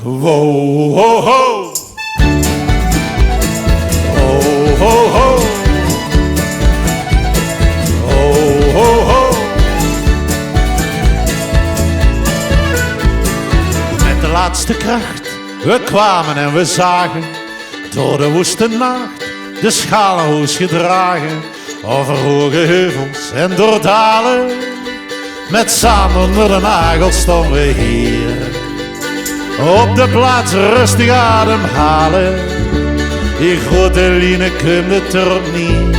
Wow, ho, ho. Ho, ho, ho. Ho, ho, ho. Met de laatste kracht, we kwamen en we zagen door de woeste nacht de schalenhoes gedragen. Over hoge heuvels en door dalen, met zand onder de nagels stonden we hier. Op de plaats rustig ademhalen, die grote line klimde er niet.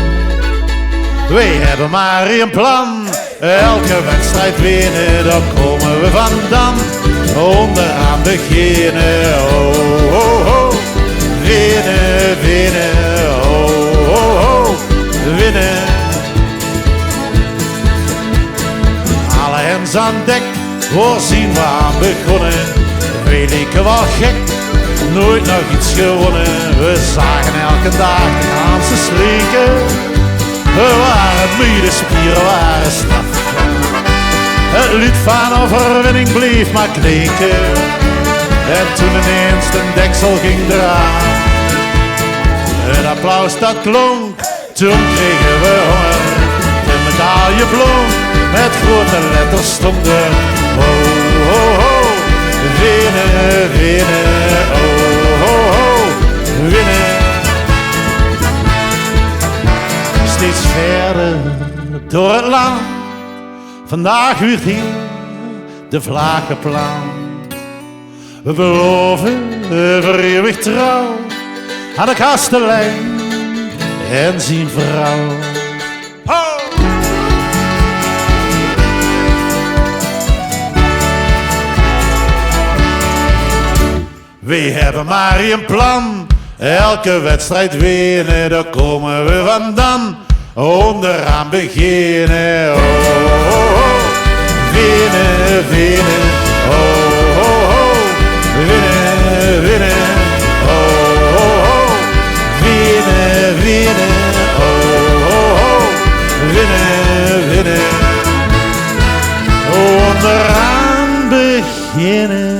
Wij hebben maar één plan, elke wedstrijd winnen, daar komen we vandaan. Onderaan beginnen, oh, oh, oh. Winnen, winnen, oh, oh, oh. Winnen. Alle hens aan dek, voorzien we aan begonnen. Wij leken wel gek, nooit nog iets gewonnen. We zagen elke dag de ganzen sleken. We waren moede, spieren waren staf. Het lied van overwinning bleef maar klinken. En toen ineens de deksel ging draaien, het applaus dat klonk, toen kregen we honger. De medaille blonk, met grote letters stonden. Ho, ho, ho. Winnen, winnen, oh, oh, oh, winnen. Steeds verder door het land, vandaag weer hier de vlaag geplant. We beloven voor eeuwig trouw aan de kastelein en zijn vrouw. Ho! We hebben maar één plan, elke wedstrijd winnen, daar komen we vandaan. Onderaan beginnen, oh, oh, oh. Winnen, winnen, oh, oh, oh. Winnen, winnen, oh, oh, oh. Winnen, winnen, oh, oh, oh. Winnen, winnen, onderaan beginnen.